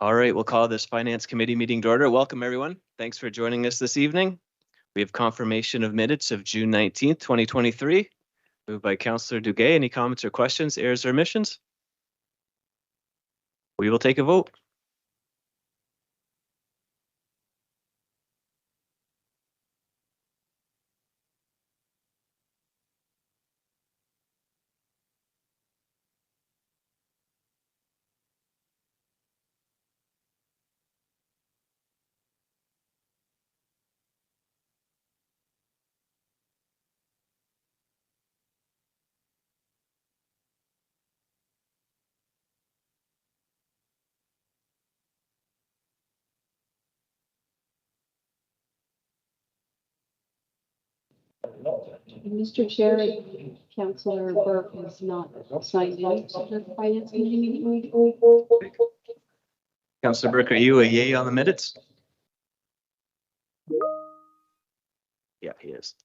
All right, we'll call this Finance Committee meeting to order. Welcome, everyone. Thanks for joining us this evening. We have confirmation of minutes of June 19th, 2023. Moved by Councillor Duguay. Any comments or questions, errors or omissions? We will take a vote. Mr. Chair, Councillor Burke has not signed in to the Finance Committee meeting. Councillor Burke, are you a yay on the minutes? Yeah, he is.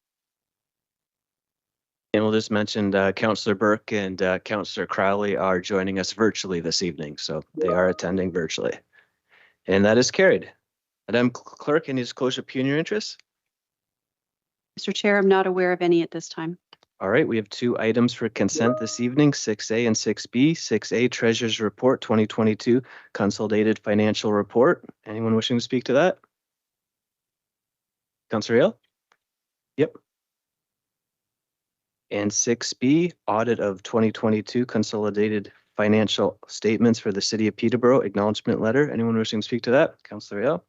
And we'll just mention Councillor Burke and Councillor Crowley are joining us virtually this evening, so they are attending virtually. And that is carried. Madam Clerk, any disclosure of pecuniary interest? Mr. Chair, I'm not aware of any at this time. All right, we have two items for consent this evening, 6A and 6B. 6A, Treasurer's Report 2022, Consolidated Financial Report. Anyone wishing to speak to that? Councillor Hale? Yep. And 6B, Audit of 2022, Consolidated Financial Statements for the City of Peterborough, Acknowledgement Letter. Anyone wishing to speak to that? Councillor Hale?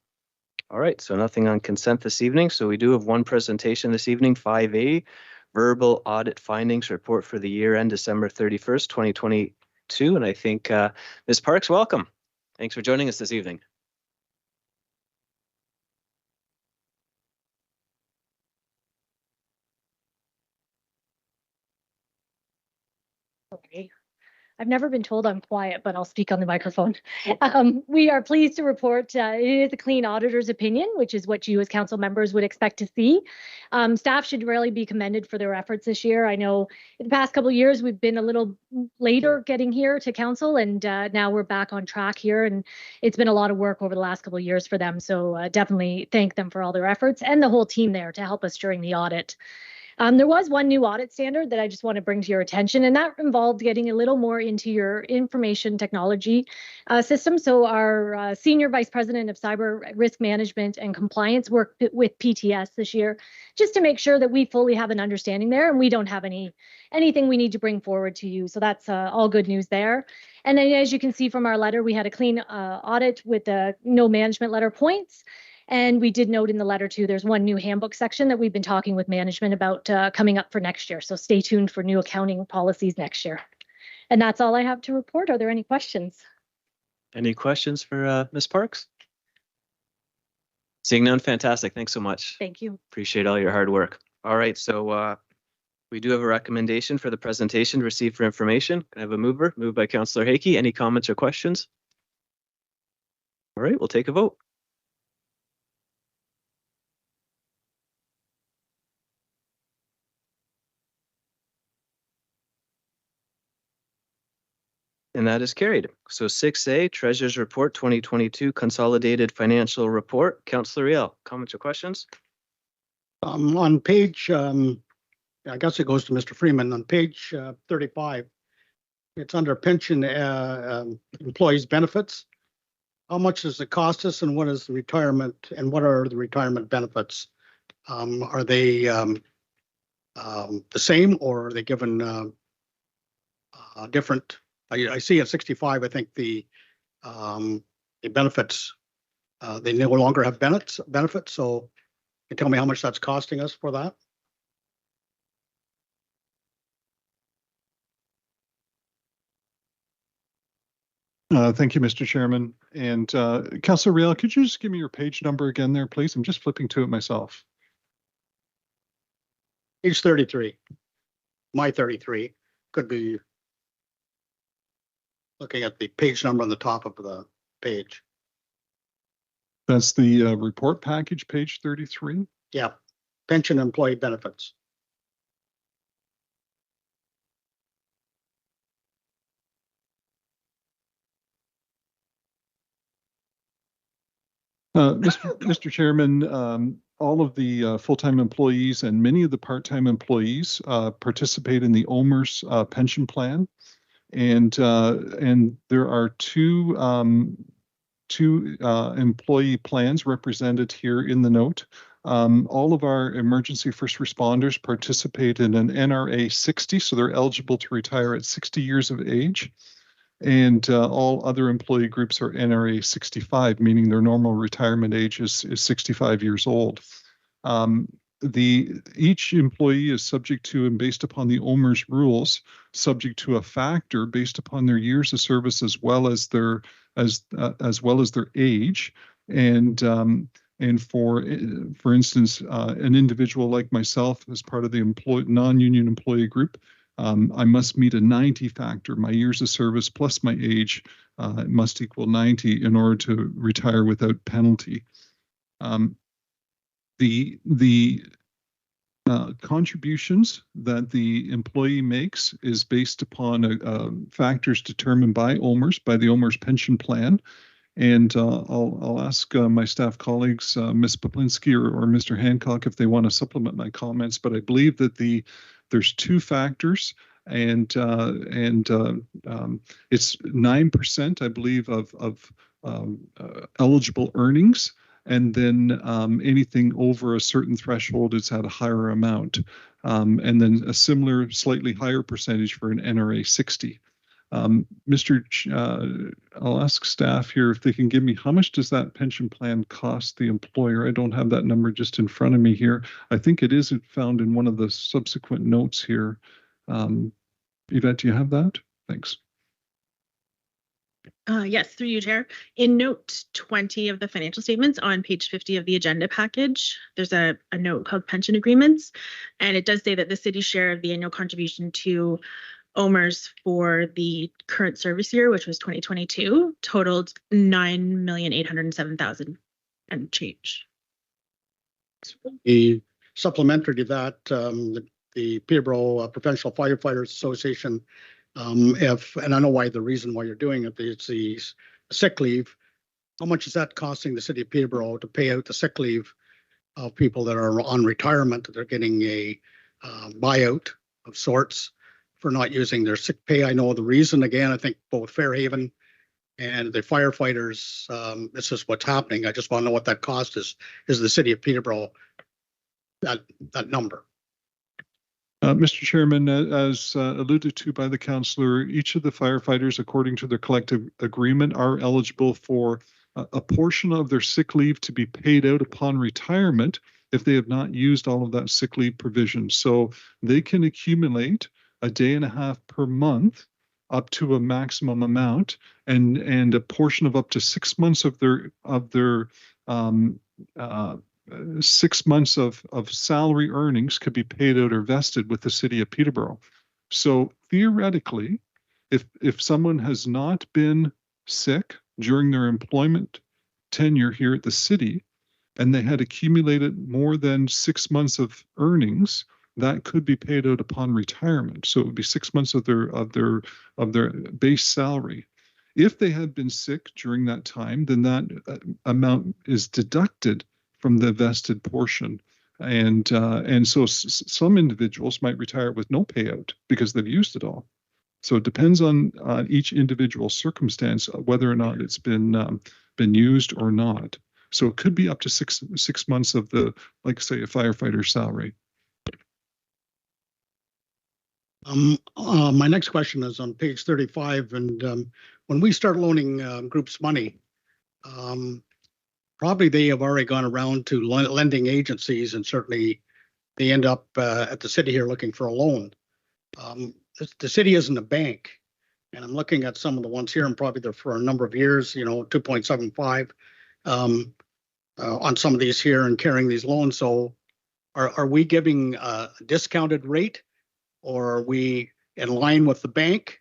All right, so nothing on consent this evening. So we do have one presentation this evening, 5A, Verbal Audit Findings Report for the year end December 31st, 2022. And I think Ms. Parks, welcome. Thanks for joining us this evening. Okay. I've never been told I'm quiet, but I'll speak on the microphone. We are pleased to report it is a clean auditor's opinion, which is what you as council members would expect to see. Staff should really be commended for their efforts this year. I know in the past couple of years, we've been a little later getting here to council, and now we're back on track here. And it's been a lot of work over the last couple of years for them. So definitely thank them for all their efforts and the whole team there to help us during the audit. There was one new audit standard that I just want to bring to your attention, and that involved getting a little more into your information technology system. So our Senior Vice President of Cyber Risk Management and Compliance worked with PTS this year just to make sure that we fully have an understanding there and we don't have anything we need to bring forward to you. So that's all good news there. And then as you can see from our letter, we had a clean audit with no management letter points. And we did note in the letter too, there's one new handbook section that we've been talking with management about coming up for next year. So stay tuned for new accounting policies next year. And that's all I have to report. Are there any questions? Any questions for Ms. Parks? Seeing none, fantastic. Thanks so much. Thank you. Appreciate all your hard work. All right, so we do have a recommendation for the presentation received for information. Can I have a mover? Moved by Councillor Hakey. Any comments or questions? All right, we'll take a vote. And that is carried. So 6A, Treasurer's Report 2022, Consolidated Financial Report. Councillor Riel, comments or questions? On page, I guess it goes to Mr. Freeman, on page 35, it's under pension employees benefits. How much does it cost us and what is the retirement and what are the retirement benefits? Are they the same or are they given different? I see at 65, I think the benefits, they no longer have benefits. So can you tell me how much that's costing us for that? Thank you, Mr. Chairman. And Councillor Riel, could you just give me your page number again there, please? I'm just flipping to it myself. Page 33. My 33 could be looking at the page number on the top of the page. That's the report package, page 33? Yeah, pension employee benefits. Mr. Chairman, all of the full-time employees and many of the part-time employees participate in the OMERS pension plan, and there are two employee plans represented here in the note. All of our emergency first responders participate in an NRA 60, so they're eligible to retire at 60 years of age. And all other employee groups are NRA 65, meaning their normal retirement age is 65 years old. Each employee is subject to and based upon the OMERS rules, subject to a factor based upon their years of service as well as their age. And for instance, an individual like myself, as part of the non-union employee group, I must meet a 90 factor. My years of service plus my age must equal 90 in order to retire without penalty. The contributions that the employee makes is based upon factors determined by OMERS, by the OMERS pension plan. And I'll ask my staff colleagues, Ms. Poplinski or Mr. Hancock, if they want to supplement my comments. But I believe that there's two factors, and it's 9%, I believe, of eligible earnings, and then anything over a certain threshold is at a higher amount, and then a similar, slightly higher percentage for an NRA 60. I'll ask staff here if they can give me, how much does that pension plan cost the employer? I don't have that number just in front of me here. I think it is found in one of the subsequent notes here. Yvette, do you have that? Thanks. Yes, through you, Chair. In note 20 of the financial statements on page 50 of the agenda package, there's a note called pension agreements, and it does say that the city's share of the annual contribution to OMERS for the current service year, which was 2022, totaled $9,807,000 and change. The supplementary to that, the Peterborough Professional Firefighters Association, and I know why the reason why you're doing it, it's the sick leave. How much is that costing the city of Peterborough to pay out the sick leave of people that are on retirement, that they're getting a buyout of sorts for not using their sick pay? I know the reason, again, I think both Fairhaven and the firefighters, this is what's happening. I just want to know what that cost is the city of Peterborough, that number. Mr. Chairman, as alluded to by the councillor, each of the firefighters, according to their collective agreement, are eligible for a portion of their sick leave to be paid out upon retirement if they have not used all of that sick leave provision. So they can accumulate a day and a half per month up to a maximum amount, and a portion of up to 6 months of their 6 months of salary earnings could be paid out or vested with the city of Peterborough. So theoretically, if someone has not been sick during their employment tenure here at the city, and they had accumulated more than 6 months of earnings, that could be paid out upon retirement. So it would be 6 months of their base salary. If they had been sick during that time, then that amount is deducted from the vested portion, and so some individuals might retire with no payout because they've used it all. So it depends on each individual circumstance whether or not it's been used or not. So it could be up to six months of the, like say, a firefighter's salary. My next question is on page 35, and when we start loaning groups money, probably they have already gone around to lending agencies, and certainly they end up at the city here looking for a loan. The city isn't a bank, and I'm looking at some of the ones here, and probably they're for a number of years, 2.75 on some of these here and carrying these loans. So are we giving a discounted rate, or are we in line with the bank,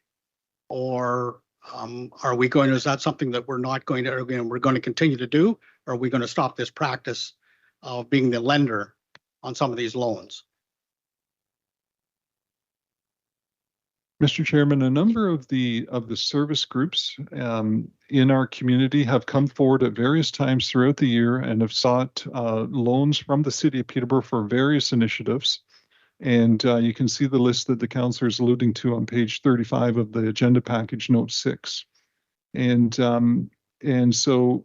or are we going to, is that something that we're not going to, we're going to continue to do, or are we going to stop this practice of being the lender on some of these loans? Mr. Chairman, a number of the service groups in our community have come forward at various times throughout the year and have sought loans from the city of Peterborough for various initiatives. And you can see the list that the councillor is alluding to on page 35 of the agenda package, note 6. And so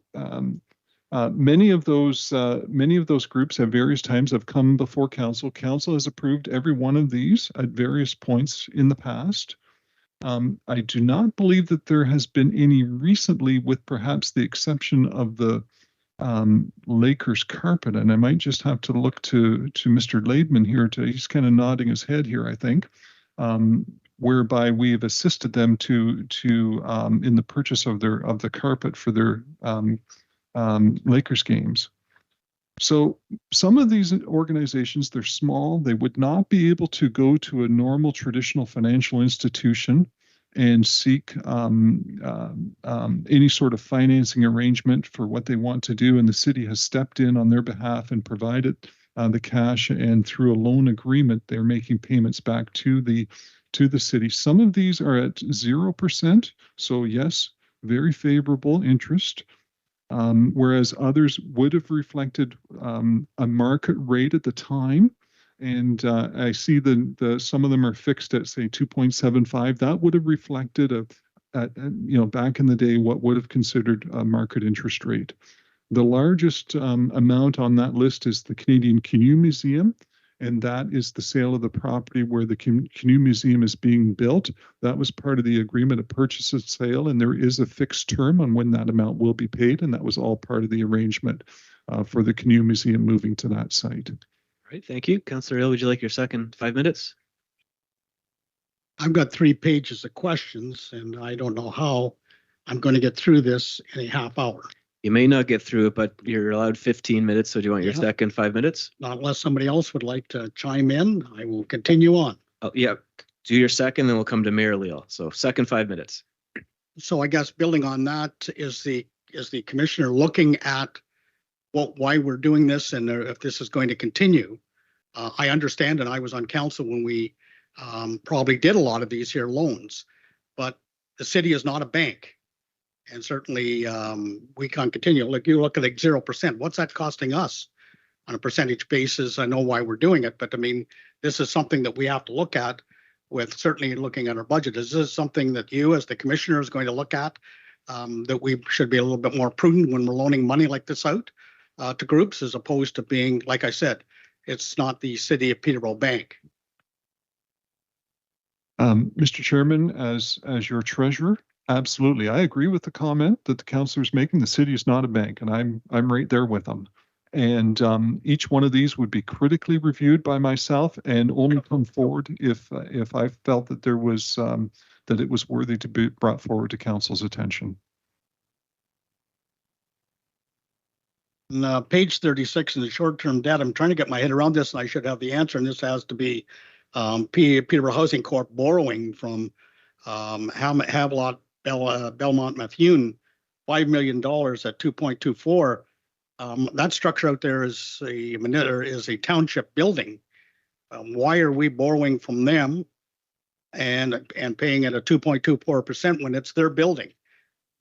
many of those groups at various times have come before council. Council has approved every one of these at various points in the past. I do not believe that there has been any recently, with perhaps the exception of the Lakers carpet, and I might just have to look to Mr. Laidman here. He's kind of nodding his head here, I think, whereby we've assisted them to in the purchase of the carpet for their Lakers games. So some of these organizations, they're small. They would not be able to go to a normal traditional financial institution and seek any sort of financing arrangement for what they want to do. And the city has stepped in on their behalf and provided the cash, and through a loan agreement, they're making payments back to the city. Some of these are at 0%. So yes, very favorable interest. Whereas others would have reflected a market rate at the time. And I see some of them are fixed at, say, 2.75. That would have reflected back in the day, what would have considered a market interest rate. The largest amount on that list is the Canadian Canoe Museum, and that is the sale of the property where the Canoe Museum is being built. That was part of the agreement of purchase and sale, and there is a fixed term on when that amount will be paid, and that was all part of the arrangement for the Canoe Museum moving to that site. All right, thank you. Councillor Hill, would you like your second 5 minutes? I've got 3 pages of questions, and I don't know how I'm going to get through this in a half hour. You may not get through it, but you're allowed 15 minutes. So do you want your second 5 minutes? Not unless somebody else would like to chime in. I will continue on. Oh, yeah. Do your second, then we'll come to Mayor Leal. So second 5 minutes. So I guess building on that, is the commissioner looking at why we're doing this and if this is going to continue? I understand, and I was on council when we probably did a lot of these here loans, but the city is not a bank. And certainly we can't continue. Like, you look at like 0%, what's that costing us on a percentage basis? I know why we're doing it, but I mean, this is something that we have to look at with certainly looking at our budget. Is this something that you as the commissioner is going to look at, that we should be a little bit more prudent when we're loaning money like this out to groups, as opposed to being, like I said, it's not the city of Peterborough Bank? Mr. Chairman, as your treasurer, absolutely. I agree with the comment that the councillor is making. The city is not a bank, and I'm right there with them. And each one of these would be critically reviewed by myself and only come forward if I felt that there was that it was worthy to be brought forward to council's attention. Page 36 in the short-term debt, I'm trying to get my head around this, and I should have the answer, and this has to be Peterborough Housing Corp borrowing from Havelock Belmont Methuen, $5 million at 2.24. That structure out there is a township building. Why are we borrowing from them and paying at a 2.24% when it's their building?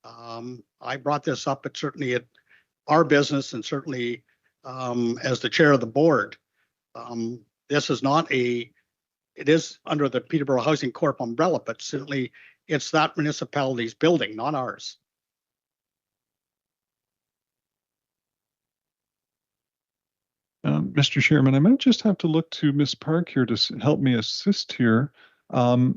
I brought this up at certainly at our business, and certainly as the chair of the board. This is not it is under the Peterborough Housing Corp umbrella, but certainly it's that municipality's building, not ours. Mr. Chairman, I might just have to look to Ms. Park here to help me assist here. I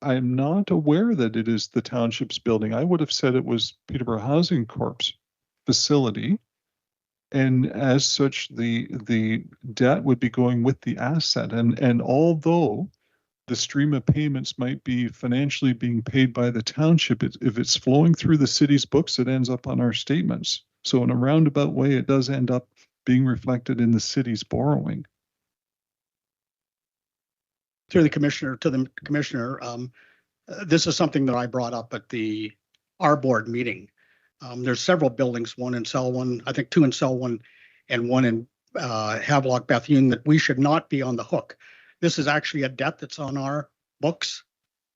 am not aware that it is the township's building. I would have said it was Peterborough Housing Corp's facility. And as such, the debt would be going with the asset. And although the stream of payments might be financially being paid by the township, if it's flowing through the city's books, it ends up on our statements. So in a roundabout way, it does end up being reflected in the city's borrowing. Through the commissioner, this is something that I brought up at our board meeting. There's several buildings, one in Selwyn, I think 2 in Selwyn, and 1 in Havelock Bethune, that we should not be on the hook. this is actually a debt that's on our books.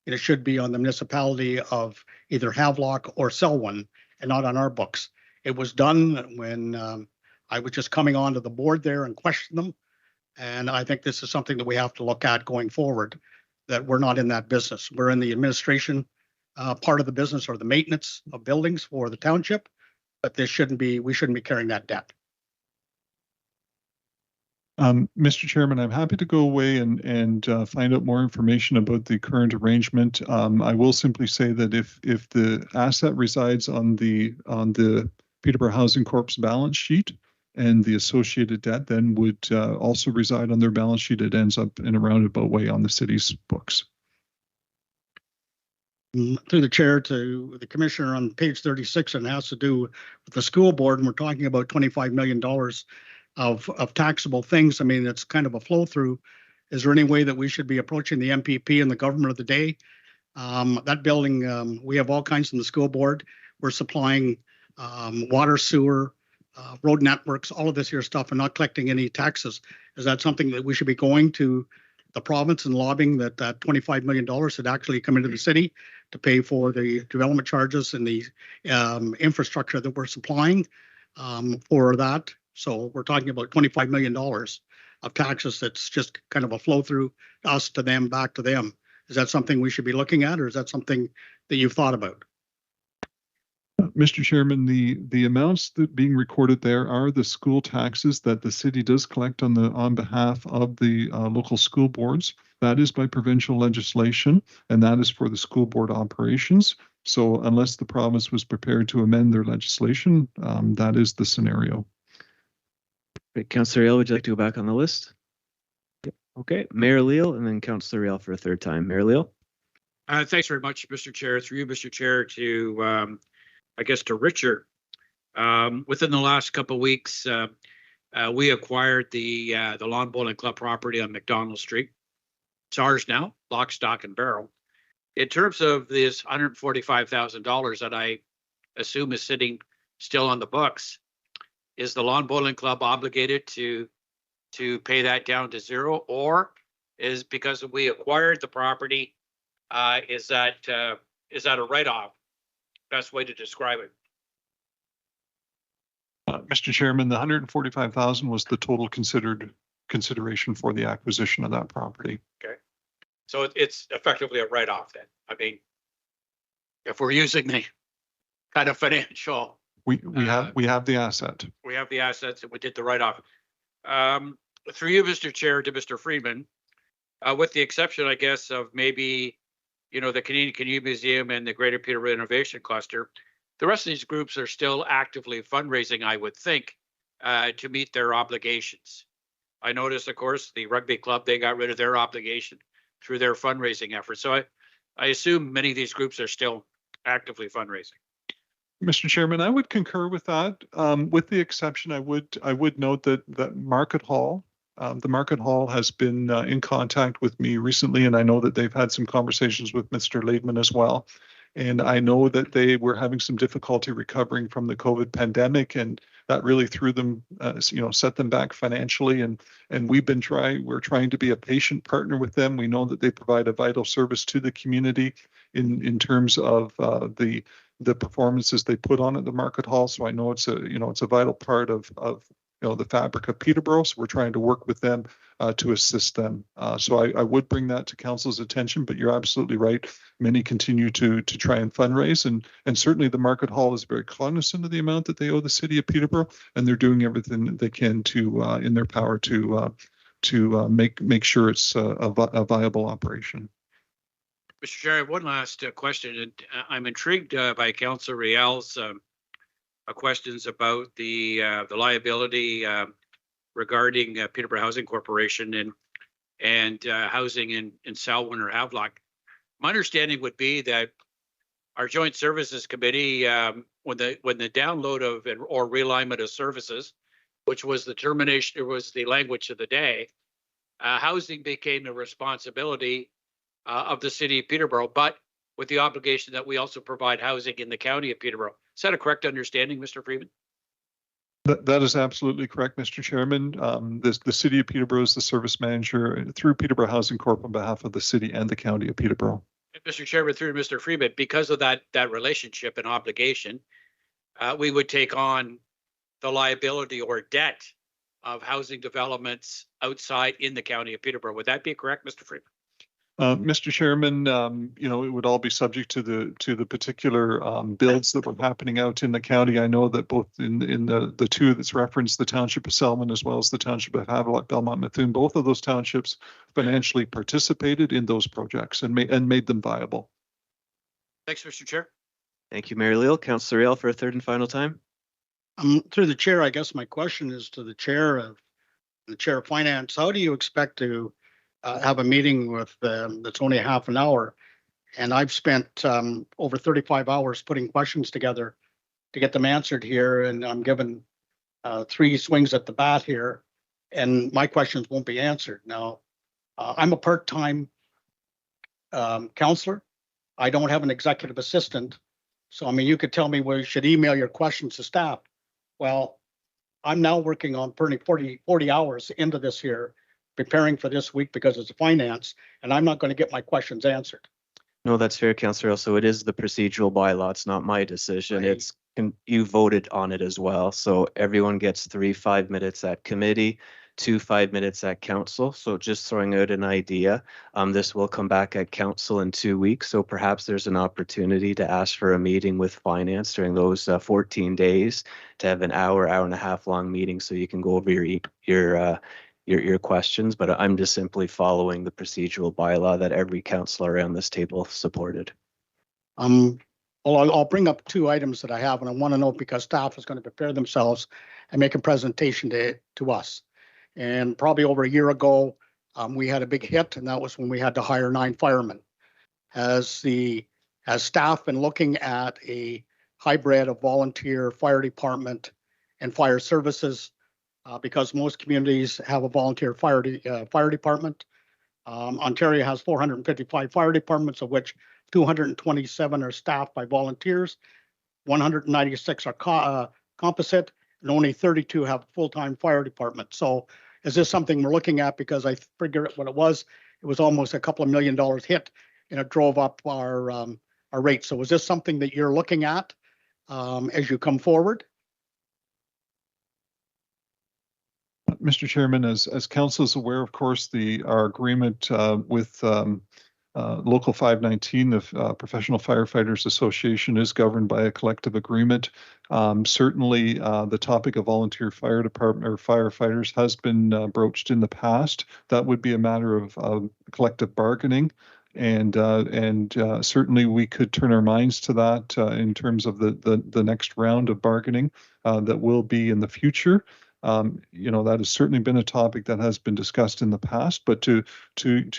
And it should be on the municipality of either Havelock or Selwyn and not on our books. It was done when I was just coming onto the board there and questioned them. And I think this is something that we have to look at going forward, that we're not in that business. We're in the administration part of the business or the maintenance of buildings for the township, but we shouldn't be carrying that debt. Mr. Chairman, I'm happy to go away and find out more information about the current arrangement. I will simply say that if the asset resides on the Peterborough Housing Corp's balance sheet and the associated debt then would also reside on their balance sheet, it ends up in a roundabout way on the city's books. Through the chair to the commissioner on page 36, and it has to do with the school board, and we're talking about $25 million of taxable things. I mean, it's kind of a flow through. Is there any way that we should be approaching the MPP and the government of the day? That building, we have all kinds in the school board. We're supplying water, sewer, road networks, all of this here stuff, and not collecting any taxes. Is that something that we should be going to the province and lobbying that $25 million should actually come into the city to pay for the development charges and the infrastructure that we're supplying for that? So we're talking about $25 million of taxes that's just kind of a flow through us to them, back to them. Is that something we should be looking at, or is that something that you've thought about? Mr. Chairman, the amounts that being recorded there are the school taxes that the city does collect on behalf of the local school boards. That is by provincial legislation, and that is for the school board operations. So unless the province was prepared to amend their legislation, that is the scenario. Great. Councillor Riel, would you like to go back on the list? Yep. Okay, Mayor Leal and then Councillor Riel for a third time. Mayor Leal. Thanks very much, Mr. Chair. Through you, Mr. Chair, to I guess to Richard. Within the last couple of weeks, we acquired the Lawn Bowling Club property on McDonald Street. It's ours now, lock, stock, and barrel. In terms of this $145,000 that I assume is sitting still on the books, is the Lawn Bowling Club obligated to pay that down to zero, or is because we acquired the property, is that a write-off? Best way to describe it. Mr. Chairman, the $145,000 was the total consideration for the acquisition of that property. Okay, so it's effectively a write-off then. I mean, if we're using the kind of financial, we have the asset. We have the assets, and we did the write-off. Through you, Mr. Chair, to Mr. Freeman, with the exception, I guess, of maybe, the Canadian Canoe Museum and the Greater Peterborough Innovation Cluster, the rest of these groups are still actively fundraising, I would think, to meet their obligations. I noticed, of course, the rugby club, they got rid of their obligation through their fundraising efforts. So I assume many of these groups are still actively fundraising. Mr. Chairman, I would concur with that. With the exception, I would note that Market Hall, the Market Hall has been in contact with me recently, and I know that they've had some conversations with Mr. Laidman as well. And I know that they were having some difficulty recovering from the COVID pandemic, and that really threw them, set them back financially. And we're trying to be a patient partner with them. We know that they provide a vital service to the community in terms of the performances they put on at the Market Hall. So I know it's a vital part of the fabric of Peterborough. So we're trying to work with them to assist them. So I would bring that to council's attention, but you're absolutely right. Many continue to try and fundraise, and certainly the Market Hall is very cognizant of the amount that they owe the city of Peterborough, and they're doing everything that they can to in their power to make sure it's a viable operation. Mr. Chair, I have one last question, and I'm intrigued by Councillor Riel's questions about the liability regarding Peterborough Housing Corporation and housing in Selwyn or Havelock. My understanding would be that our Joint Services Committee, when the download of or realignment of services, which was the termination, it was the language of the day, housing became the responsibility of the city of Peterborough, but with the obligation that we also provide housing in the county of Peterborough. Is that a correct understanding, Mr. Freeman? That is absolutely correct, Mr. Chairman. The city of Peterborough is the service manager through Peterborough Housing Corp on behalf of the city and the county of Peterborough. Mr. Chairman, through Mr. Freeman, because of that relationship and obligation, we would take on the liability or debt of housing developments outside in the county of Peterborough. Would that be correct, Mr. Freeman? Mr. Chairman, it would all be subject to the particular builds that were happening out in the county. I know that both in the two that's referenced, the township of Selman as well as the township of Havelock, Belmont, Methuen, both of those townships financially participated in those projects and made them viable. Thanks, Mr. Chair. Thank you, Mayor Leal. Councillor Riel for a third and final time. Through the chair, I guess my question is to the chair of finance. How do you expect to have a meeting with that's only a half an hour? And I've spent over 35 hours putting questions together to get them answered here, and I'm given 3 swings at the bat here, and my questions won't be answered. Now, I'm a part-time counselor. I don't have an executive assistant. So, I mean, you could tell me where you should email your questions to staff. Well, I'm now working on 40 hours into this here, preparing for this week because it's finance, and I'm not going to get my questions answered. No, that's fair, Councillor Riel. So it is the procedural bylaw. It's not my decision. Right. You voted on it as well. So everyone gets 3 5 minutes at committee, 2 5 minutes at council. So just throwing out an idea, this will come back at council in 2 weeks. So perhaps there's an opportunity to ask for a meeting with finance during those 14 days to have an hour and a half long meeting so you can go over your questions. But I'm just simply following the procedural bylaw that every councillor around this table supported. Well, I'll bring up 2 items that I have, and I want to know because staff is going to prepare themselves and make a presentation to us. And probably over a year ago, we had a big hit, and that was when we had to hire 9 firemen. Has staff been looking at a hybrid of volunteer fire department and fire services? Because most communities have a volunteer fire department. Ontario has 455 fire departments, of which 227 are staffed by volunteers, 196 are composite, and only 32 have a full-time fire department. So is this something we're looking at? Because I figure what it was almost a couple of $1 million hit, and it drove up our rate. So is this something that you're looking at as you come forward? Mr. Chairman, as council is aware, of course, our agreement with Local 519, the Professional Firefighters Association, is governed by a collective agreement. Certainly, the topic of volunteer fire department or firefighters has been broached in the past. That would be a matter of collective bargaining. And certainly we could turn our minds to that in terms of the next round of bargaining that will be in the future. That has certainly been a topic that has been discussed in the past. But to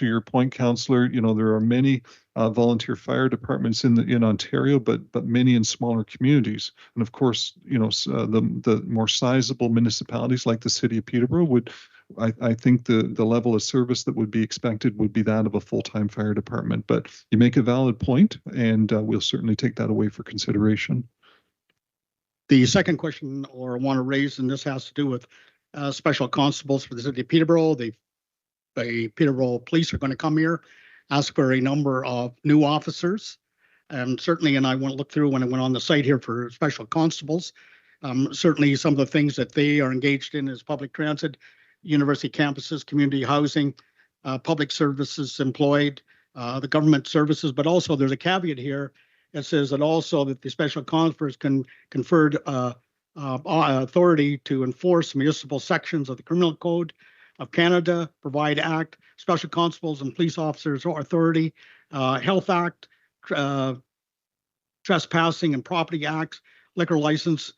your point, Councillor, there are many volunteer fire departments in Ontario, but many in smaller communities. And of course, the more sizable municipalities like the city of Peterborough would, I think the level of service that would be expected would be that of a full-time fire department. But you make a valid point, and we'll certainly take that away for consideration. The second question I want to raise, and this has to do with special constables for the city of Peterborough. The Peterborough Police are going to come here, ask for a number of new officers. Certainly, and I went look through when I went on the site here for special constables. Certainly, some of the things that they are engaged in is public transit, university campuses, community housing, public services employed, the government services. But also, there's a caveat here. It says that also that the special constables can conferred authority to enforce municipal sections of the Criminal Code of Canada, Provide Act, Special Constables and Police Officers Authority, Health Act, Trespassing and Property Acts, Liquor License,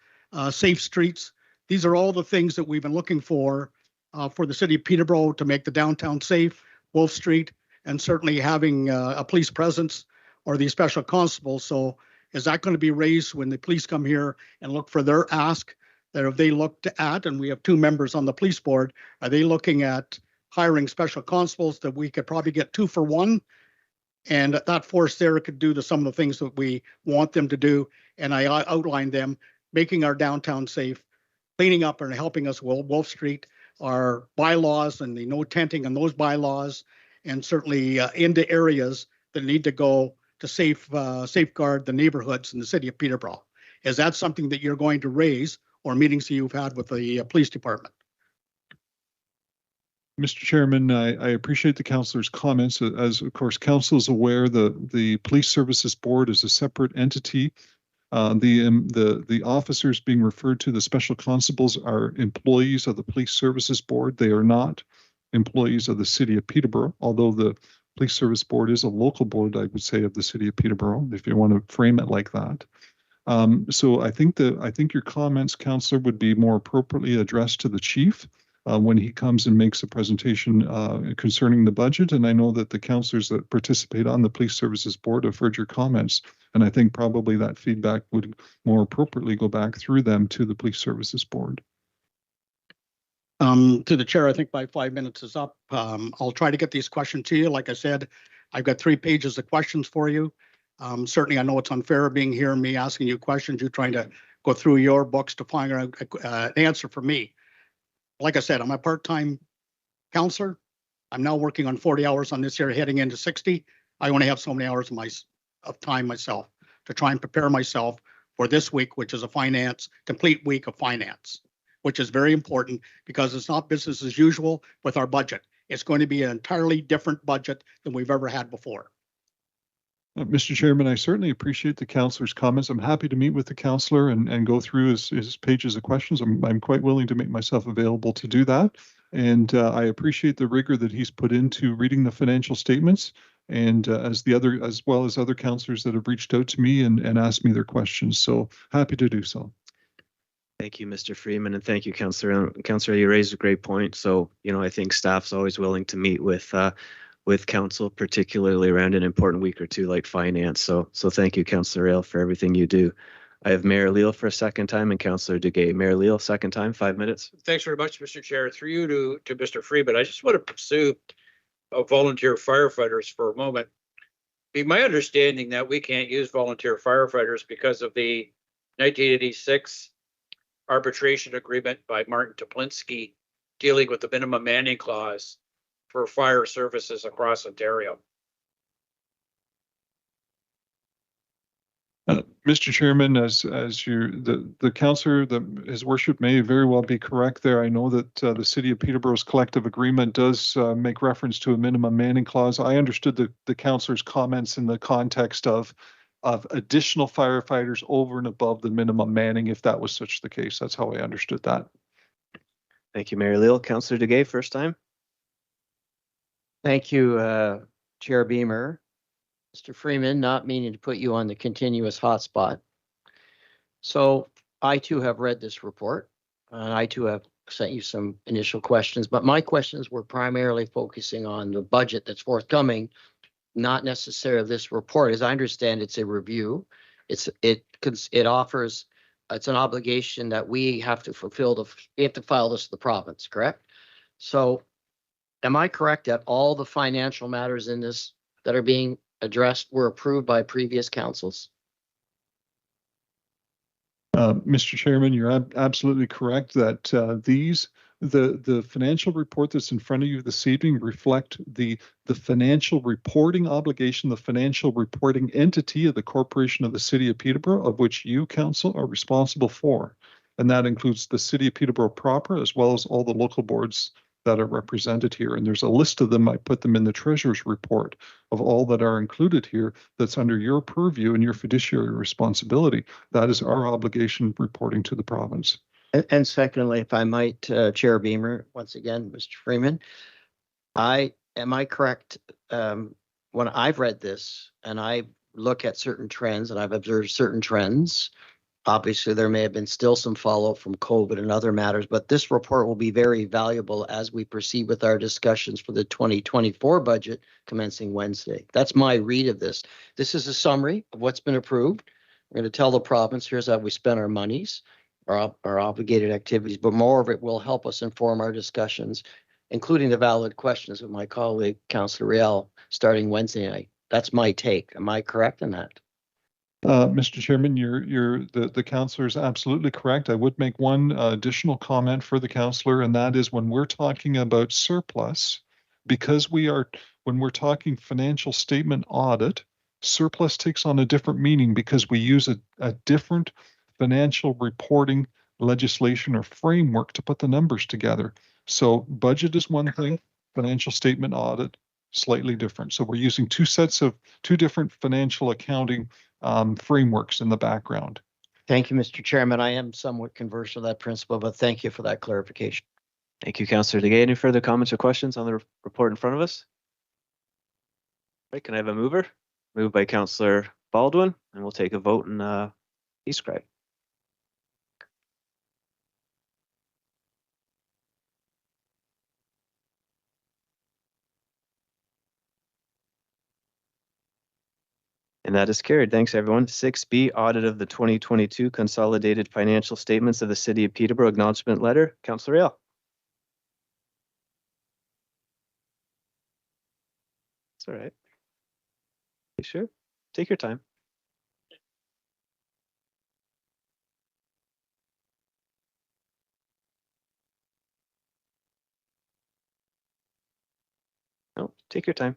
Safe Streets. These are all the things that we've been looking for the city of Peterborough to make the downtown safe, Wolf Street, and certainly having a police presence or these special constables. So is that going to be raised when the police come here and look for their ask that have they looked at, and we have 2 members on the police board, are they looking at hiring special constables that we could probably get 2 for 1? And that force there could do some of the things that we want them to do. And I outlined them, making our downtown safe, cleaning up and helping us with Wolf Street, our bylaws and the no tenting and those bylaws, and certainly into areas that need to go to safeguard the neighborhoods in the city of Peterborough. Is that something that you're going to raise or meetings that you've had with the police department? Mr. Chairman, I appreciate the councillor's comments. As of course, council is aware, the Police Services Board is a separate entity. The officers being referred to, the special constables, are employees of the Police Services Board. They are not employees of the city of Peterborough, although the Police Service Board is a local board, I would say, of the city of Peterborough, if you want to frame it like that. So I think your comments, councillor, would be more appropriately addressed to the chief when he comes and makes a presentation concerning the budget. And I know that the councillors that participate on the Police Services Board have heard your comments. And I think probably that feedback would more appropriately go back through them to the Police Services Board. To the chair, I think my 5 minutes is up. I'll try to get these questions to you. Like I said, I've got 3 pages of questions for you. Certainly, I know it's unfair being here, me asking you questions, you trying to go through your books to find an answer for me. Like I said, I'm a part-time counselor. I'm now working on 40 hours on this year, heading into 60. I only have so many hours of time myself to try and prepare myself for this week, which is a complete week of finance, which is very important because it's not business as usual with our budget. It's going to be an entirely different budget than we've ever had before. Mr. Chairman, I certainly appreciate the councillor's comments. I'm happy to meet with the councillor and go through his pages of questions. I'm quite willing to make myself available to do that. And I appreciate the rigor that he's put into reading the financial statements, and as well as other councillors that have reached out to me and asked me their questions. So happy to do so. Thank you, Mr. Freeman, and thank you, Councillor. Councillor, you raised a great point. So, I think staff's always willing to meet with council, particularly around an important week or two like finance. So thank you, Councillor Rail, for everything you do. I have Mayor Leal for a second time and Councillor Duguay. Mayor Leal, second time, 5 minutes. Thanks very much, Mr. Chair. Through you to Mr. Freeman, I just want to pursue volunteer firefighters for a moment. Be my understanding that we can't use volunteer firefighters because of the 1986 arbitration agreement by Martin Toplinsky dealing with the minimum manning clause for fire services across Ontario. Mr. Chairman, the councillor, his worship may very well be correct there. I know that the city of Peterborough's collective agreement does make reference to a minimum manning clause. I understood the councillor's comments in the context of additional firefighters over and above the minimum manning, if that was such the case. That's how I understood that. Thank you, Mayor Leal. Councillor Duguay, first time. Thank you, Chair Beamer. Mr. Freeman, not meaning to put you on the continuous hotspot. So I too have read this report, and I too have sent you some initial questions, but my questions were primarily focusing on the budget that's forthcoming, not necessarily this report. As I understand, it's a review. It offers, it's an obligation that we have to fulfill. We have to file this to the province, correct? So am I correct that all the financial matters in this that are being addressed were approved by previous councils? Mr. Chairman, you're absolutely correct that the financial report that's in front of you this evening reflect the financial reporting obligation, the financial reporting entity of the corporation of the city of Peterborough, of which you, council, are responsible for. And that includes the city of Peterborough proper, as well as all the local boards that are represented here. And there's a list of them. I put them in the treasurer's report of all that are included here that's under your purview and your fiduciary responsibility. That is our obligation reporting to the province. And secondly, if I might, Chair Beamer, once again, Mr. Freeman, am I correct? When I've read this and I look at certain trends and I've observed certain trends, obviously there may have been still some follow-up from COVID and other matters, but this report will be very valuable as we proceed with our discussions for the 2024 budget commencing Wednesday. That's my read of this. This is a summary of what's been approved. We're going to tell the province, here's how we spend our monies, our obligated activities, but more of it will help us inform our discussions, including the valid questions of my colleague, Councillor Riel, starting Wednesday night. That's my take. Am I correct in that? Mr. Chairman, the counselor is absolutely correct. I would make one additional comment for the counselor, and that is when we're talking about surplus, because when we're talking financial statement audit, surplus takes on a different meaning because we use a different financial reporting legislation or framework to put the numbers together. So budget is one thing, financial statement audit, slightly different. So we're using two different financial accounting frameworks in the background. Thank you, Mr. Chairman. I am somewhat conversant with that principle, but thank you for that clarification. Thank you, Councillor DeGay. Any further comments or questions on the report in front of us? Right, can I have a mover? Moved by Councillor Baldwin, and we'll take a vote and describe. And that is carried. Thanks, everyone. 6B, audit of the 2022 consolidated financial statements of the City of Peterborough acknowledgement letter. Councillor Riel. It's all right. You sure? Take your time. No, take your time.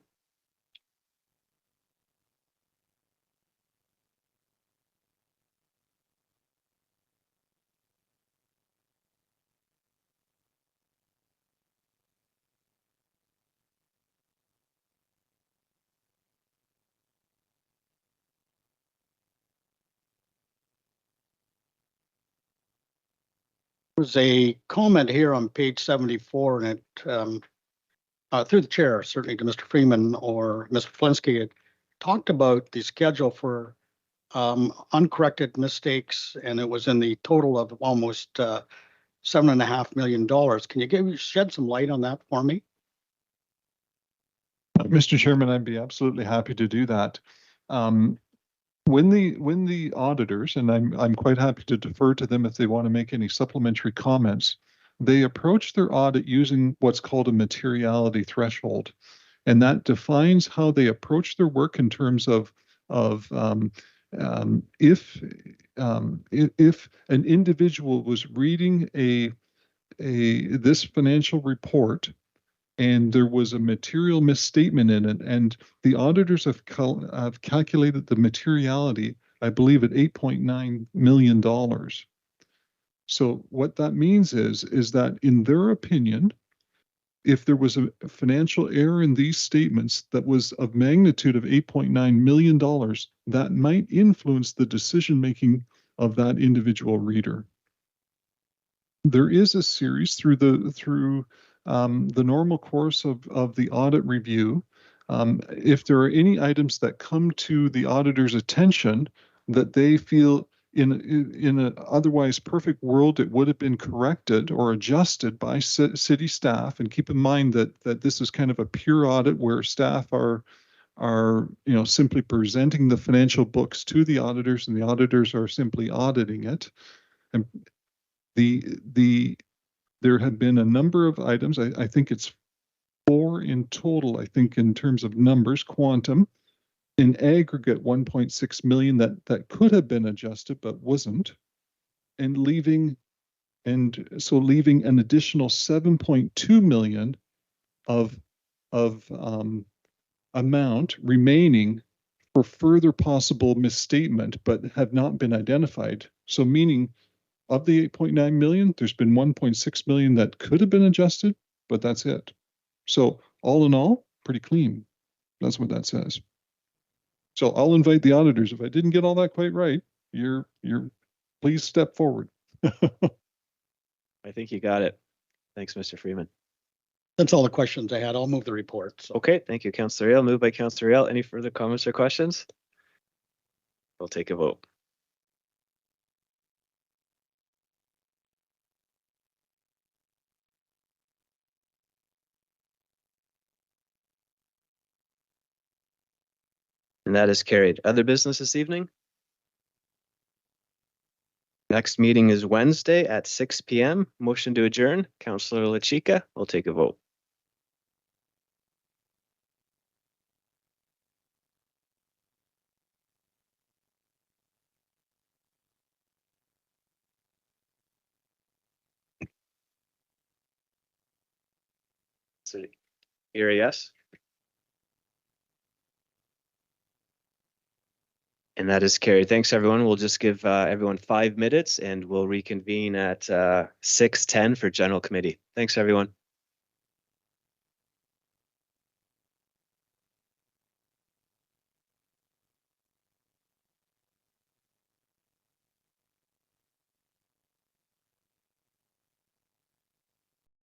There's a comment here on page 74, and it, through the chair, certainly to Mr. Freeman or Mr. Flinsky, it talked about the schedule for uncorrected mistakes, and it was in the total of almost $7.5 million. Can you shed some light on that for me? Mr. Chairman, I'd be absolutely happy to do that. When the auditors, and I'm quite happy to defer to them if they want to make any supplementary comments, they approach their audit using what's called a materiality threshold, and that defines how they approach their work in terms of if an individual was reading this financial report and there was a material misstatement in it, and the auditors have calculated the materiality, I believe, at $8.9 million. So what that means is that in their opinion, if there was a financial error in these statements that was of magnitude of $8.9 million, that might influence the decision-making of that individual reader. There is a series through the normal course of the audit review. If there are any items that come to the auditor's attention that they feel in an otherwise perfect world it would have been corrected or adjusted by city staff, and keep in mind that this is kind of a pure audit where staff are simply presenting the financial books to the auditors, and the auditors are simply auditing it. And there have been a number of items. I think it's 4 in total, I think, in terms of numbers, quantum. In aggregate, 1.6 million that could have been adjusted but wasn't, and leaving an additional 7.2 million of amount remaining for further possible misstatement but have not been identified. So meaning of the 8.9 million, there's been 1.6 million that could have been adjusted, but that's it. So all in all, pretty clean. That's what that says. So I'll invite the auditors. If I didn't get all that quite right, you're please step forward. I think you got it. Thanks, Mr. Freeman. That's all the questions I had. I'll move the report. So. Okay, thank you, Councillor Riel. Moved by Councillor Riel. Any further comments or questions? We'll take a vote. And that is carried. Other business this evening? Next meeting is Wednesday at 6 p.m. Motion to adjourn. Councillor LaChica will take a vote. Counselor Erie, yes? And that is carried. Thanks, everyone. We'll just give everyone 5 minutes and we'll reconvene at 6:10 for general committee. Thanks, everyone.